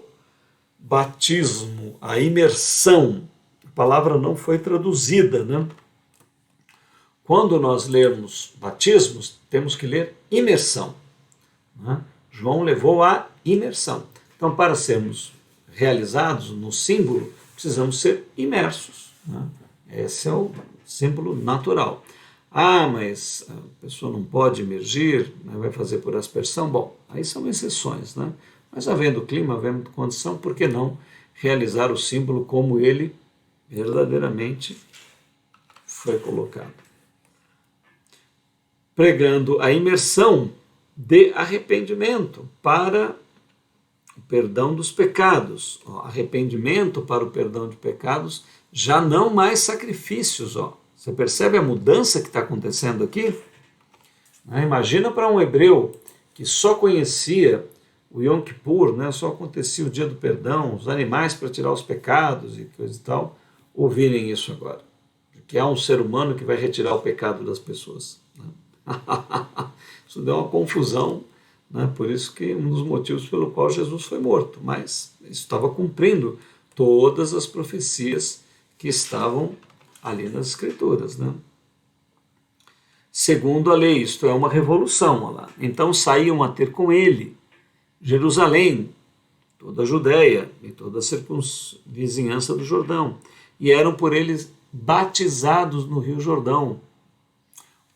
batismo, a imersão. A palavra não foi traduzida, né? Quando nós lermos batismos, temos que ler imersão, né? João levou a imersão. Então, para sermos realizados no símbolo, precisamos ser imersos, né? Esse é o símbolo natural. Ah, mas a pessoa não pode imergir, né, vai fazer por aspersão? Bom, aí são exceções, né? Mas havendo clima, havendo condição, por que não realizar o símbolo como ele verdadeiramente foi colocado? Pregando a imersão de arrependimento para perdão dos pecados, ó, arrependimento para o perdão de pecados, já não mais sacrifícios. Ó. Você percebe a mudança que está acontecendo aqui? Imagina para um hebreu que só conhecia o Yom Kippur, né, só acontecia o dia do perdão, os animais para tirar os pecados e coisa e tal, ouvirem isso agora. Que há um ser humano que vai retirar o pecado das pessoas. Né? Isso deu uma confusão, né? Por isso que um dos motivos pelo qual Jesus foi morto, mas isso estava cumprindo todas as profecias que estavam ali nas Escrituras. Né? Segundo a lei, isto é uma revolução. Olha lá. Então saíam a ter com ele Jerusalém, toda a Judéia e toda a circunvizinhança do Jordão, e eram por eles batizados no Rio Jordão,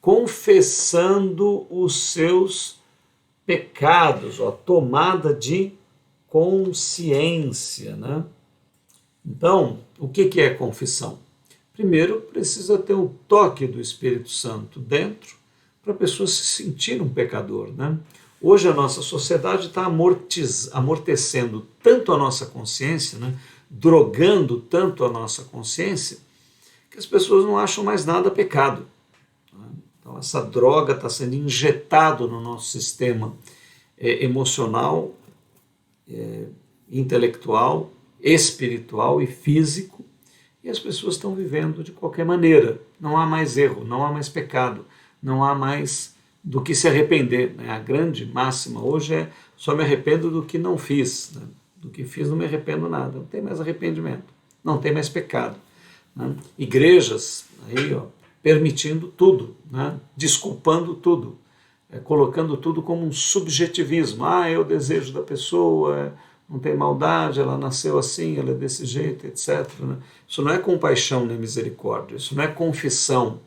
confessando os seus pecados, ó, tomada de consciência. Né? Então, o que é confissão? Primeiro, precisa ter o toque do Espírito Santo dentro para a pessoa se sentir um pecador. Né? Hoje a nossa sociedade está amortecendo tanto a nossa consciência, né? Drogando tanto a nossa consciência, que as pessoas não acham mais nada pecado. Então essa droga está sendo injetada no nosso sistema emocional, intelectual, espiritual e físico, e as pessoas estão vivendo de qualquer maneira. Não há mais erro, não há mais pecado, não há mais do que se arrepender. Né? A grande máxima hoje é só me arrependo do que não fiz. Né? Do que fiz não me arrependo nada, não tem mais arrependimento, não tem mais pecado. Né? Igrejas aí, ó, permitindo tudo, né? Desculpando tudo, colocando tudo como um subjetivismo. É o desejo da pessoa, não tem maldade, ela nasceu assim, ela é desse jeito, etc. Né? Isso não é compaixão nem misericórdia, isso não é confissão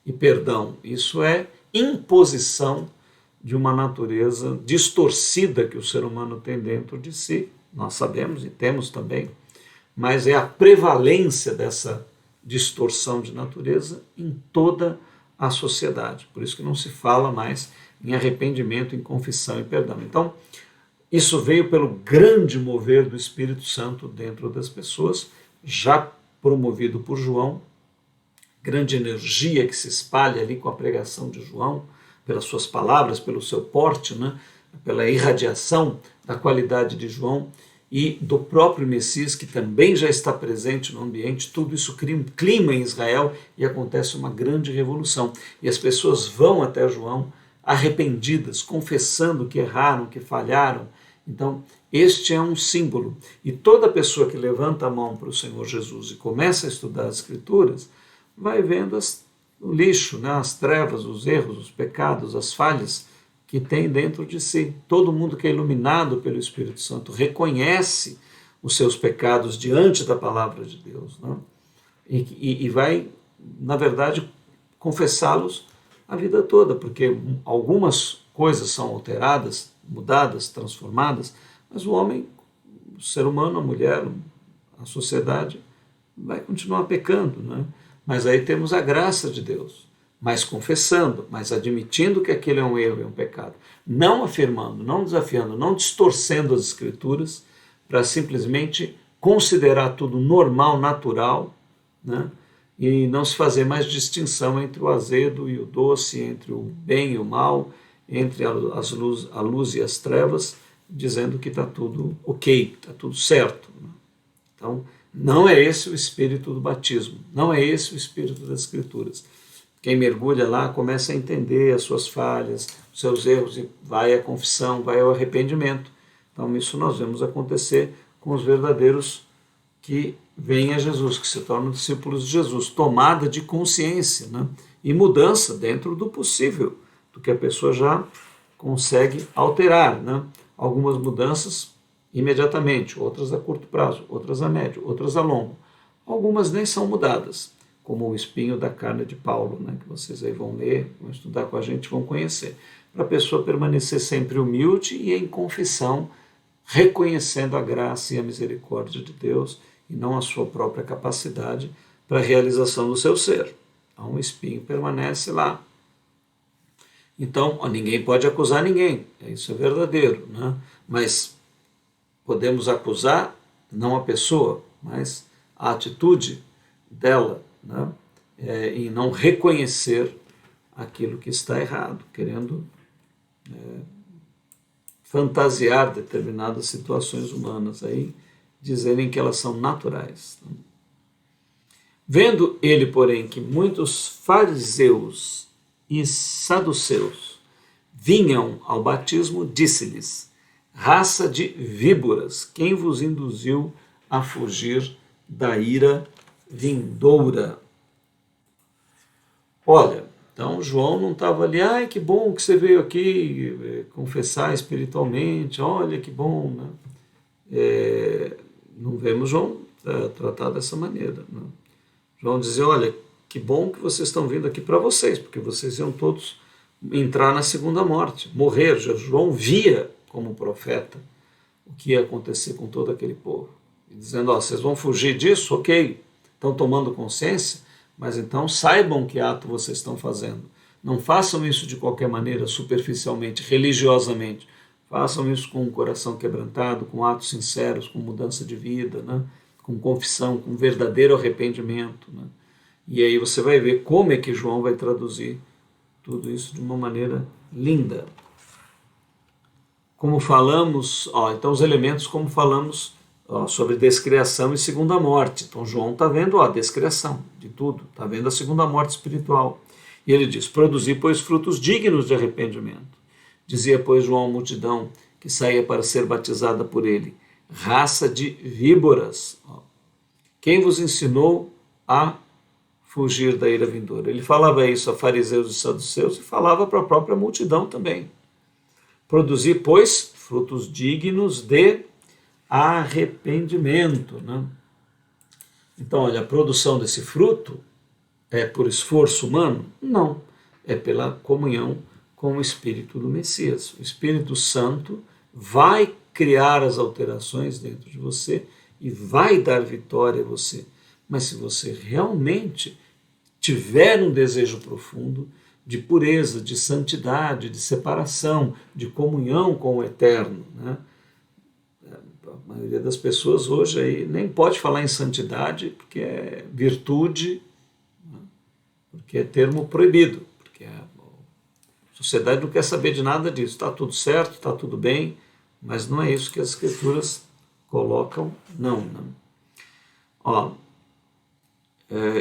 e perdão, isso é imposição de uma natureza distorcida que o ser humano tem dentro de si. Nós sabemos e temos também, mas é a prevalência dessa distorção de natureza em toda a sociedade. Por isso que não se fala mais em arrependimento, em confissão e perdão. Então, isso veio pelo grande mover do Espírito Santo dentro das pessoas, já promovido por João, grande energia que se espalha ali com a pregação de João, pelas suas palavras, pelo seu porte, né? Pela irradiação da qualidade de João e do próprio Messias, que também já está presente no ambiente. Tudo isso cria um clima em Israel e acontece uma grande revolução. E as pessoas vão até João arrependidas, confessando que erraram, que falharam. Então, este é um símbolo. E toda pessoa que levanta a mão para o Senhor Jesus e começa a estudar as Escrituras, vai vendo o lixo, né? As trevas, os erros, os pecados, as falhas que tem dentro de si. Todo mundo que é iluminado pelo Espírito Santo reconhece os seus pecados diante da palavra de Deus, né? E vai, na verdade, confessá-los a vida toda, porque algumas coisas são alteradas, mudadas, transformadas, mas o homem, o ser humano, a mulher, a sociedade, vai continuar pecando, né? Mas aí temos a graça de Deus, mas confessando, mas admitindo que aquele é um erro e um pecado, não afirmando, não desafiando, não distorcendo as Escrituras para simplesmente considerar tudo normal, natural, né? E não se fazer mais distinção entre o azedo e o doce, entre o bem e o mal, entre a luz e as trevas, dizendo que está tudo ok, está tudo certo. Então, não é esse o espírito do batismo, não é esse o espírito das Escrituras. Quem mergulha lá começa a entender as suas falhas, os seus erros, e vai à confissão, vai ao arrependimento. Então, isso nós vemos acontecer com os verdadeiros que vêm a Jesus, que se tornam discípulos de Jesus, tomada de consciência, né? E mudança dentro do possível, do que a pessoa já consegue alterar, né? Algumas mudanças imediatamente, outras a curto prazo, outras a médio, outras a longo. Algumas nem são mudadas, como o espinho da carne de Paulo, né? Que vocês aí vão ler, vão estudar com a gente, vão conhecer. Para a pessoa permanecer sempre humilde e em confissão, reconhecendo a graça e a misericórdia de Deus e não a sua própria capacidade para a realização do seu ser. Então o espinho permanece lá. Então ninguém pode acusar ninguém, isso é verdadeiro, né? Mas podemos acusar não a pessoa, mas a atitude dela, né? Em não reconhecer aquilo que está errado, querendo fantasiar determinadas situações humanas, aí dizerem que elas são naturais. Vendo ele, porém, que muitos fariseus e saduceus vinham ao batismo, disse-lhes: raça de víboras, quem vos induziu a fugir da ira vindoura? Olha, então João não estava ali, ai que bom que você veio aqui confessar espiritualmente, olha que bom, né? Não vemos João tratar dessa maneira, né? João dizia, olha, que bom que vocês estão vindo aqui para vocês, porque vocês iam todos entrar na segunda morte, morrer. João via como profeta o que ia acontecer com todo aquele povo, e dizendo, ó, vocês vão fugir disso? Ok, estão tomando consciência, mas então saibam que ato vocês estão fazendo. Não façam isso de qualquer maneira, superficialmente, religiosamente. Façam isso com o coração quebrantado, com atos sinceros, com mudança de vida, né? Com confissão, com verdadeiro arrependimento, né? E aí você vai ver como é que João vai traduzir tudo isso de uma maneira linda. Como falamos, então os elementos como falamos sobre descriação e segunda morte. Então João está vendo a descriação de tudo, está vendo a segunda morte espiritual. E ele diz, produzi, pois, frutos dignos de arrependimento. Dizia, pois, João à multidão que saía para ser batizada por ele, raça de víboras, quem vos ensinou a fugir da ira vindoura? Ele falava isso a fariseus e saduceus e falava para a própria multidão também. Produzir, pois, frutos dignos de arrependimento, né? Então, olha, a produção desse fruto é por esforço humano? Não, é pela comunhão com o Espírito do Messias. O Espírito Santo vai criar as alterações dentro de você e vai dar vitória a você. Mas se você realmente tiver um desejo profundo de pureza, de santidade, de separação, de comunhão com o Eterno, né? A maioria das pessoas hoje aí nem pode falar em santidade porque é virtude, né? Porque é termo proibido, porque a sociedade não quer saber de nada disso. Está tudo certo, está tudo bem, mas não é isso que as Escrituras colocam, não.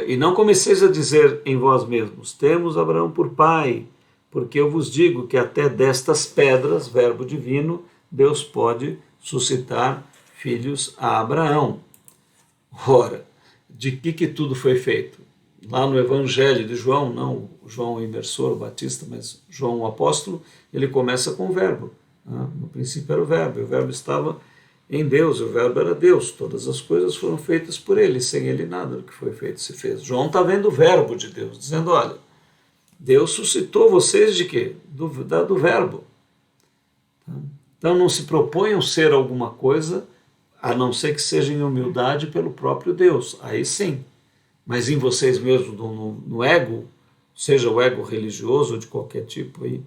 E não comeceis a dizer em vós mesmos, temos Abraão por pai, porque eu vos digo que até destas pedras, verbo divino, Deus pode suscitar filhos a Abraão. Ora, de que tudo foi feito? Lá no Evangelho de João, não João o imersor, o batista, mas João o apóstolo, ele começa com o verbo. No princípio era o verbo, e o verbo estava em Deus, o verbo era Deus, todas as coisas foram feitas por ele, sem ele nada do que foi feito se fez. João está vendo o verbo de Deus, dizendo, olha, Deus suscitou vocês de quê? Do verbo. Então não se proponham ser alguma coisa, a não ser que seja em humildade pelo próprio Deus, aí sim. Mas em vocês mesmos, no ego, seja o ego religioso ou de qualquer tipo, aí,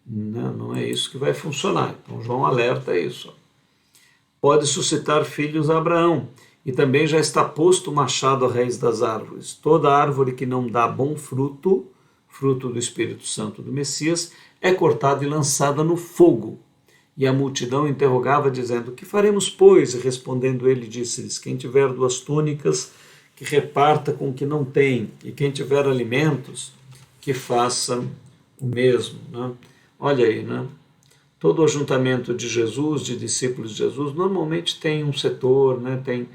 não é isso que vai funcionar. Então João alerta isso. Pode suscitar filhos a Abraão, e também já está posto o machado à raiz das árvores. Toda árvore que não dá bom fruto, fruto do Espírito Santo do Messias, é cortada e lançada no fogo. E a multidão interrogava, dizendo, que faremos, pois? E respondendo ele, disse-lhes, quem tiver 2 túnicas, que reparta com o que não tem, e quem tiver alimentos, que faça o mesmo. Né? Olha aí, né? Todo o ajuntamento de Jesus, de discípulos de Jesus, normalmente tem um setor, né? Tem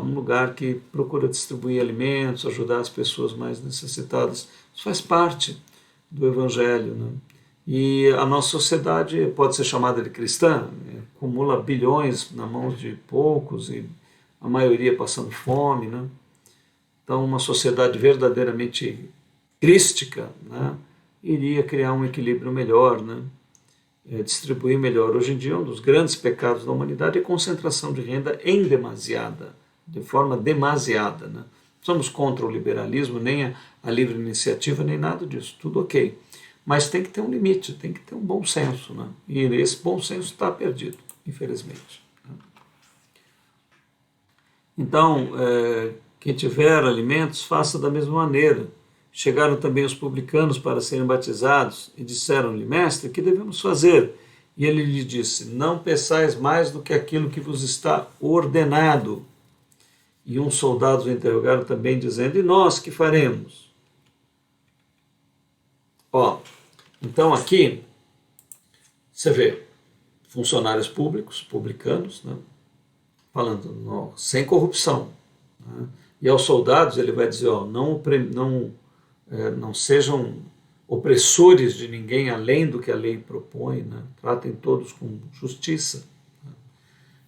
um lugar que procura distribuir alimentos, ajudar as pessoas mais necessitadas. Isso faz parte do Evangelho, né? E a nossa sociedade pode ser chamada de cristã, acumula bilhões na mão de poucos e a maioria passando fome, né? Então, uma sociedade verdadeiramente crística, né? Iria criar um equilíbrio melhor, né? Distribuir melhor. Hoje em dia, um dos grandes pecados da humanidade é a concentração de renda em demasiada, de forma demasiada, né? Somos contra o liberalismo, nem a livre iniciativa, nem nada disso, tudo ok. Mas tem que ter um limite, tem que ter um bom senso, né? E esse bom senso está perdido, infelizmente. Então, quem tiver alimentos, faça da mesma maneira. Chegaram também os publicanos para serem batizados e disseram-lhe: Mestre, que devemos fazer? E ele lhe disse: Não peçais mais do que aquilo que vos está ordenado. E uns soldados o interrogaram também, dizendo: E nós que faremos? Ó, então aqui você vê funcionários públicos, publicanos, né, falando sem corrupção. Né? E aos soldados ele vai dizer: ó, não sejam opressores de ninguém além do que a lei propõe, né? Tratem todos com justiça, né?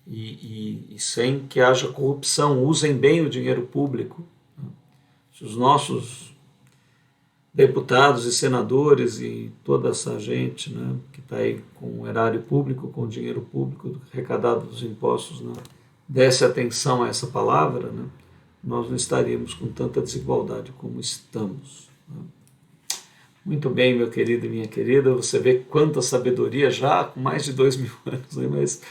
E sem que haja corrupção, usem bem o dinheiro público. Né? Se os nossos deputados e senadores e toda essa gente, né, que está aí com o erário público, com o dinheiro público arrecadado dos impostos, né, desse atenção a essa palavra, né, nós não estaríamos com tanta desigualdade como estamos. Né. Muito bem, meu querido e minha querida, você vê quanta sabedoria já com mais de 2000 anos, né, mas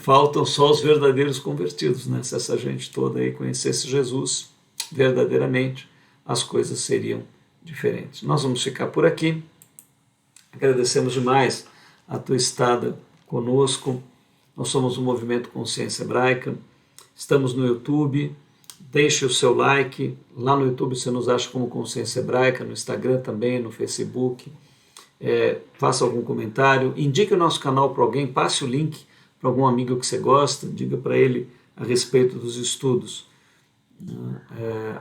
faltam só os verdadeiros convertidos, né? Se essa gente toda aí conhecesse Jesus verdadeiramente, as coisas seriam diferentes. Nós vamos ficar por aqui. Agradecemos demais a tua estada conosco. Nós somos o Movimento Consciência Hebraica. Estamos no YouTube. Deixe o seu like. Lá no YouTube você nos acha como Consciência Hebraica, no Instagram também, no Facebook. Faça algum comentário. Indique o nosso canal para alguém. Passe o link para algum amigo que você gosta. Diga para ele a respeito dos estudos.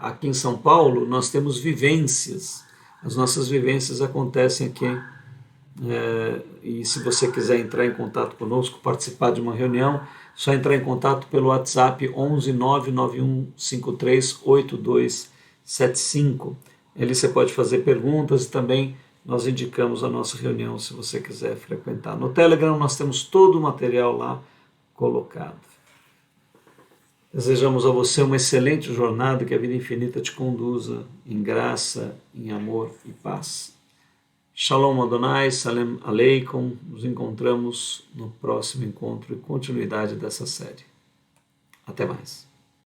Aqui em São Paulo nós temos vivências, as nossas vivências acontecem aqui, e se você quiser entrar em contato conosco, participar de uma reunião, só entrar em contato pelo WhatsApp 11 99153 8275. Ali você pode fazer perguntas e também nós indicamos a nossa reunião se você quiser frequentar. No Telegram nós temos todo o material lá colocado. Desejamos a você uma excelente jornada, que a vida infinita te conduza em graça, em amor e paz. Shalom Adonai, Salem Aleikum. Nos encontramos no próximo encontro e continuidade dessa série. Até mais.